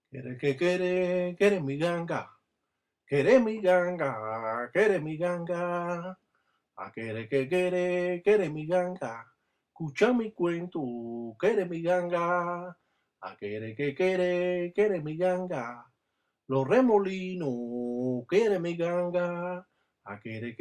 Quiere mi ganga, quiere mi ganga, quiere mi ganga. A quiere mi ganga. Escucha mi cuento, quiere mi ganga. A quiere mi ganga. Los remolinos, quiere mi ganga. A quiere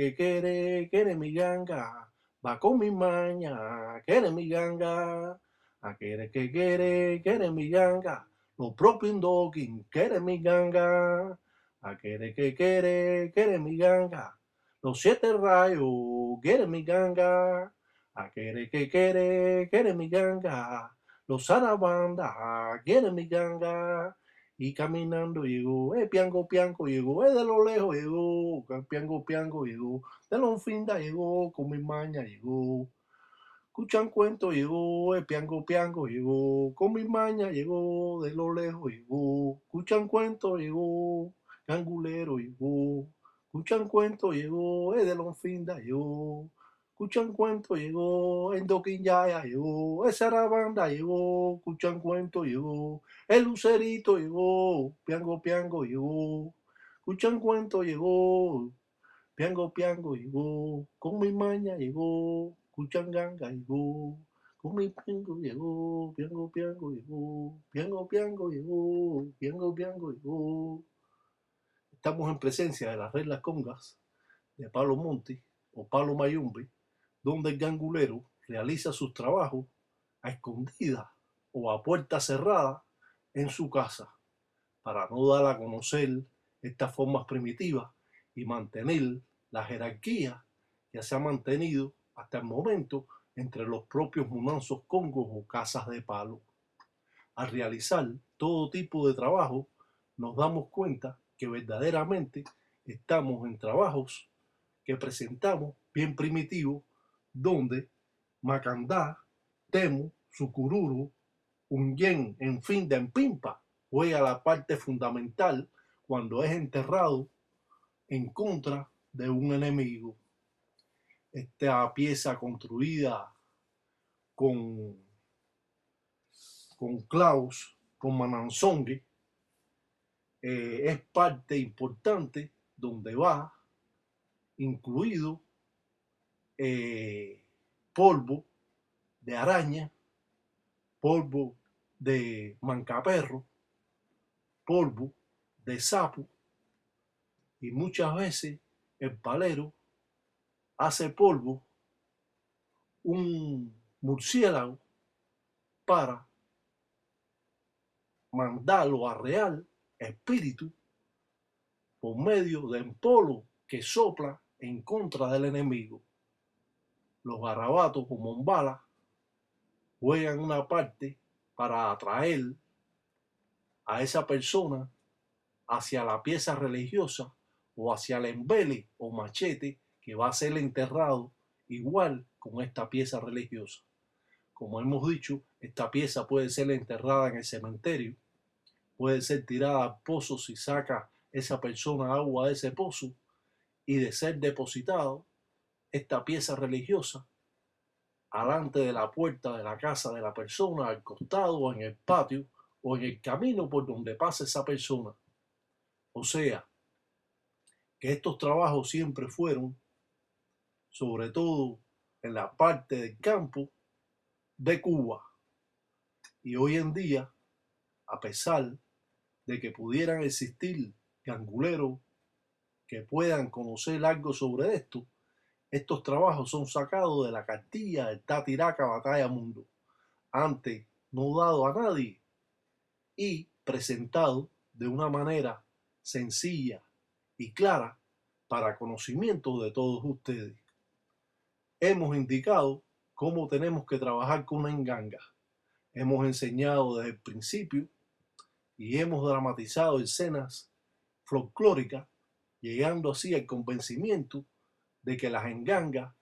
mi ganga. Va con mi maña, quiere mi ganga. A quiere mi ganga. Los propios dogging, quiere mi ganga. A quiere mi ganga. Los siete rayos, quiere mi ganga. A quiere mi ganga. Los zarabanda, quiere mi ganga. Y caminando llegó, piango, piango llegó, de lo lejos llegó, piango, piango llegó, de lo finda llegó, con mi maña llegó. Escuchan cuento llegó, piango, piango llegó, con mi maña llegó, de lo lejos llegó. Escuchan cuento llegó, gangulero llegó. Escuchan cuento llegó, de Lonfinda llegó. Escuchan cuento llegó, en Doquinyaya llegó, esa era banda llegó. Escuchan cuento llegó, el lucerito llegó, piango, piango llegó. Escuchan cuento llegó, piango, piango llegó, con mi maña llegó, cuchanganga llegó, con mi piango llegó, piango, piango llegó, piango, piango llegó, piango, piango llegó. Estamos en presencia de las reglas congas de Palo Monte o Palo Mayumbe, donde el gangulero realiza sus trabajos a escondidas o a puerta cerrada en su casa para no dar a conocer estas formas primitivas y mantener la jerarquía que se ha mantenido hasta el momento entre los propios munanzos congos o casas de palo. Al realizar todo tipo de trabajo, nos damos cuenta que verdaderamente estamos en trabajos que presentamos bien primitivos, donde Macandá, Temu, Sucururu, Unyen, en fin, de Empimpa, juega la parte fundamental cuando es enterrado en contra de un enemigo. Esta pieza construida con, con clavos, con mananzongue, es parte importante donde va incluido polvo de araña, polvo de mancaperro, polvo de sapo, y muchas veces el palero hace polvo un murciélago para mandarlo a real espíritu por medio del polo que sopla en contra del enemigo. Los garabatos como Mombala juegan una parte para atraer a esa persona hacia la pieza religiosa o hacia el embele o machete que va a ser enterrado igual con esta pieza religiosa. Como hemos dicho, esta pieza puede ser enterrada en el cementerio, puede ser tirada al pozo si saca esa persona agua de ese pozo, y de ser depositado esta pieza religiosa alante de la puerta de la casa de la persona, al costado o en el patio o en el camino por donde pasa esa persona. O sea, que estos trabajos siempre fueron, sobre todo en la parte del campo de Cuba. Y hoy en día, a pesar de que pudieran existir ganguleros que puedan conocer algo sobre esto, estos trabajos son sacados de la cartilla del Tatiraca Batalla Mundo, antes no dado a nadie y presentado de una manera sencilla y clara para conocimiento de todos ustedes. Hemos indicado cómo tenemos que trabajar con una enganga. Hemos enseñado desde el principio y hemos dramatizado escenas folclóricas, llegando así al convencimiento de que las engangas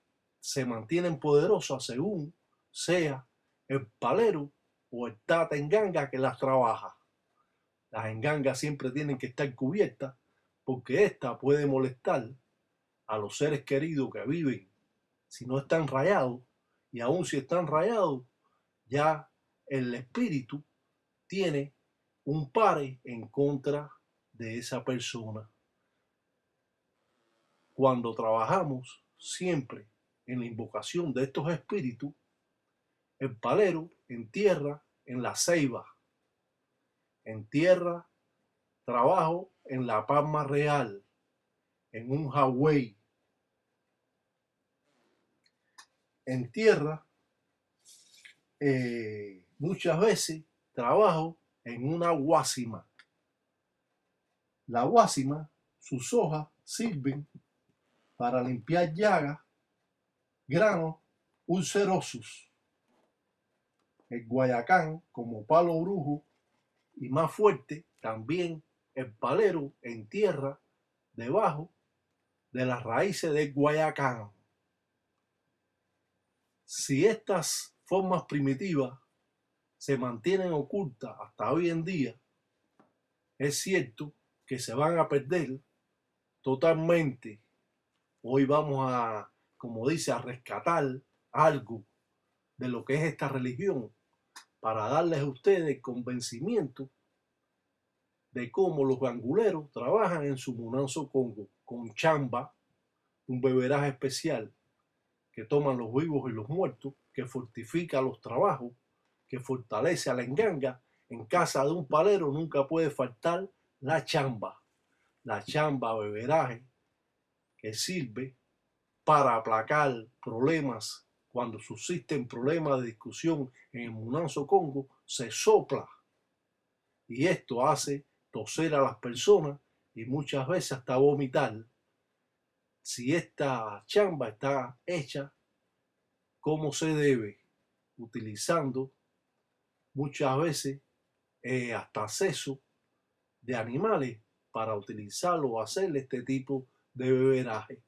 se mantienen poderosas según sea el palero o el tata enganga que las trabaja. Las engangas siempre tienen que estar cubiertas porque esta puede molestar a los seres queridos que viven si no están rayados, y aun si están rayados, ya el espíritu tiene un pare en contra de esa persona. Cuando trabajamos siempre en la invocación de estos espíritus, el palero entierra en la ceiba, entierra trabajo en la palma real, en un Hawái, entierra muchas veces trabajo en una guásima. La guásima, sus hojas sirven para limpiar llagas, granos ulcerosos. El guayacán, como palo brujo y más fuerte, también el palero entierra debajo de las raíces del guayacán. Si estas formas primitivas se mantienen ocultas hasta hoy en día, es cierto que se van a perder totalmente. Hoy vamos a, como dice, a rescatar algo de lo que es esta religión para darles a ustedes el convencimiento de cómo los ganguleros trabajan en su Munanzo Congo con chamba, un beberaje especial que toman los vivos y los muertos, que fortifica los trabajos, que fortalece a la enganga. En casa de un palero nunca puede faltar la chamba beberaje, que sirve para aplacar problemas. Cuando subsisten problemas de discusión en el Munanzo Congo, se sopla y esto hace toser a las personas y muchas veces hasta vomitar. Si esta chamba está hecha como se debe, utilizando muchas veces hasta seso de animales para utilizarlo o hacerle este tipo de beberaje,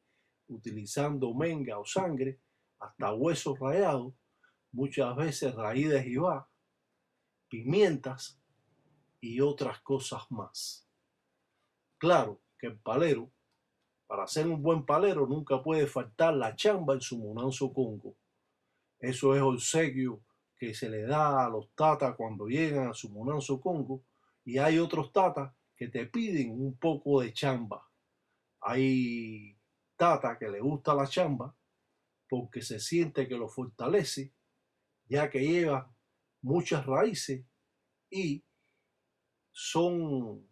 utilizando menga o sangre, hasta huesos rayados, muchas veces raíz de jibá, pimientas y otras cosas más. Claro que el palero, para ser un buen palero, nunca puede faltar la chamba en su Munanzo Congo. Eso es obsequio que se le da a los tatas cuando llegan a su Munanzo Congo, y hay otros tatas que te piden un poco de chamba. Hay tatas que le gusta la chamba porque se siente que lo fortalece, ya que lleva muchas raíces y son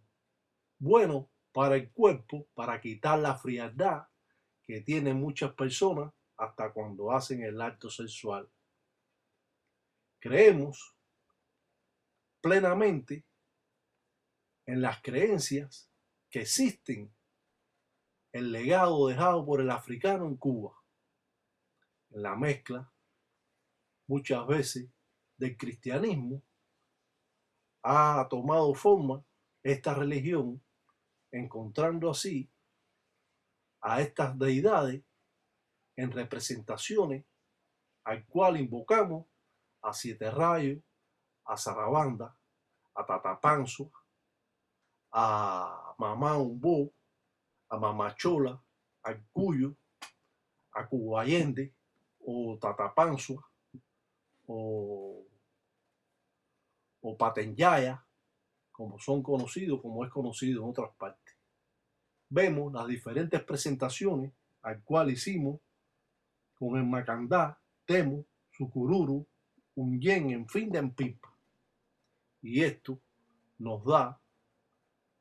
buenos para el cuerpo, para quitar la frialdad que tienen muchas personas hasta cuando hacen el acto sexual. Creemos plenamente en las creencias que existen el legado dejado por el africano en Cuba, en la mezcla muchas veces del cristianismo ha tomado forma esta religión, encontrando así a estas deidades en representaciones al cual invocamos a Siete Rayos, a Sarabanda, a Tatapanzo, a Mamá Umbo, a Mamá Chola, al Cuyo, a Cubo Allende, o Tatapanzo, o Patenyaya, como son conocidos, como es conocido en otras partes. Vemos las diferentes presentaciones al cual hicimos con el Macandá, Temu, Sucururu, Unyen, en fin de Empipa. Y esto nos da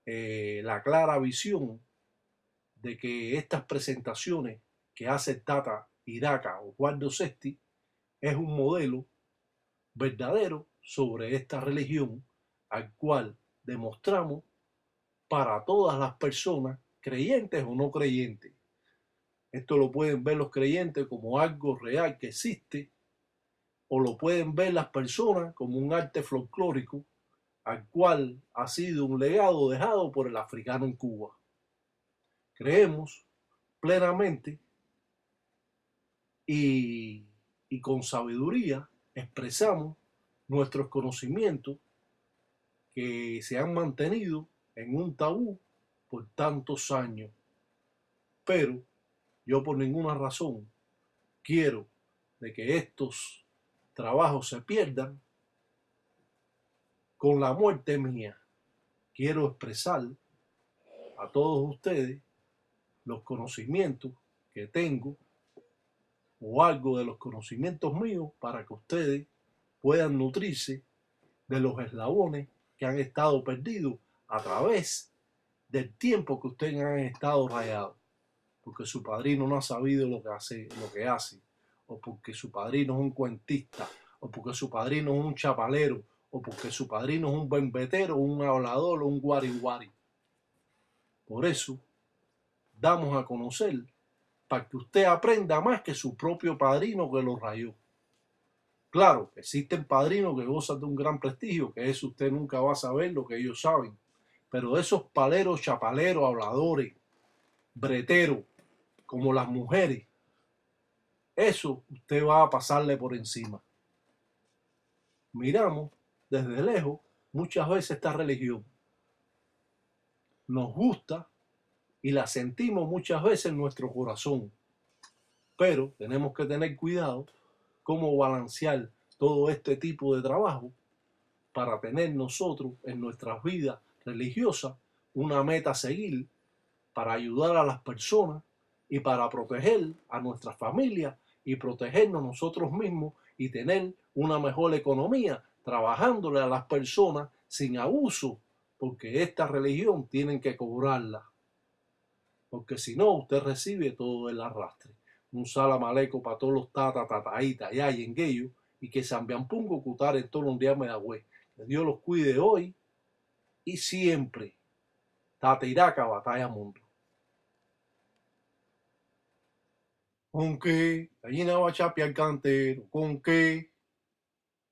la clara visión de que estas presentaciones que hace Tata Iraca o Guardo Sesti es un modelo verdadero sobre esta religión al cual demostramos para todas las personas, creyentes o no creyentes. Esto lo pueden ver los creyentes como algo real que existe, o lo pueden ver las personas como un arte folclórico al cual ha sido un legado dejado por el africano en Cuba. Creemos plenamente y con sabiduría expresamos nuestros conocimientos que se han mantenido en un tabú por tantos años. Pero yo por ninguna razón quiero de que estos trabajos se pierdan con la muerte mía. quiero expresar a todos ustedes los conocimientos que tengo o algo de los conocimientos míos para que ustedes puedan nutrirse de los eslabones que han estado perdidos a través del tiempo que ustedes han estado rayados, porque su padrino no ha sabido lo que hace, o porque su padrino es un cuentista, o porque su padrino es un chapalero, o porque su padrino es un bembetero, un hablador o un guari. Por eso damos a conocer para que usted aprenda más que su propio padrino que lo rayó. Claro, existen padrinos que gozan de un gran prestigio, que eso usted nunca va a saber lo que ellos saben. Pero esos paleros, chapaleros, habladores, breteros, como las mujeres, eso usted va a pasarle por encima. Miramos desde lejos muchas veces esta religión. Nos gusta y la sentimos muchas veces en nuestro corazón. Pero tenemos que tener cuidado cómo balancear todo este tipo de trabajo para tener nosotros en nuestras vidas religiosas una meta a seguir para ayudar a las personas y para proteger a nuestras familias y protegernos nosotros mismos y tener una mejor economía trabajándole a las personas sin abuso, porque esta religión tienen que cobrarla, porque si no usted recibe todo el arrastre. Un salam aleikum para todos los tataítas y hay en aquello y que Sambiampungo Cutar en todo un día me da güey. Que Dios los cuide hoy y siempre. Tateiraca batalla mundo. ¿Con qué? Gallina va a chapear cantero. ¿Con qué?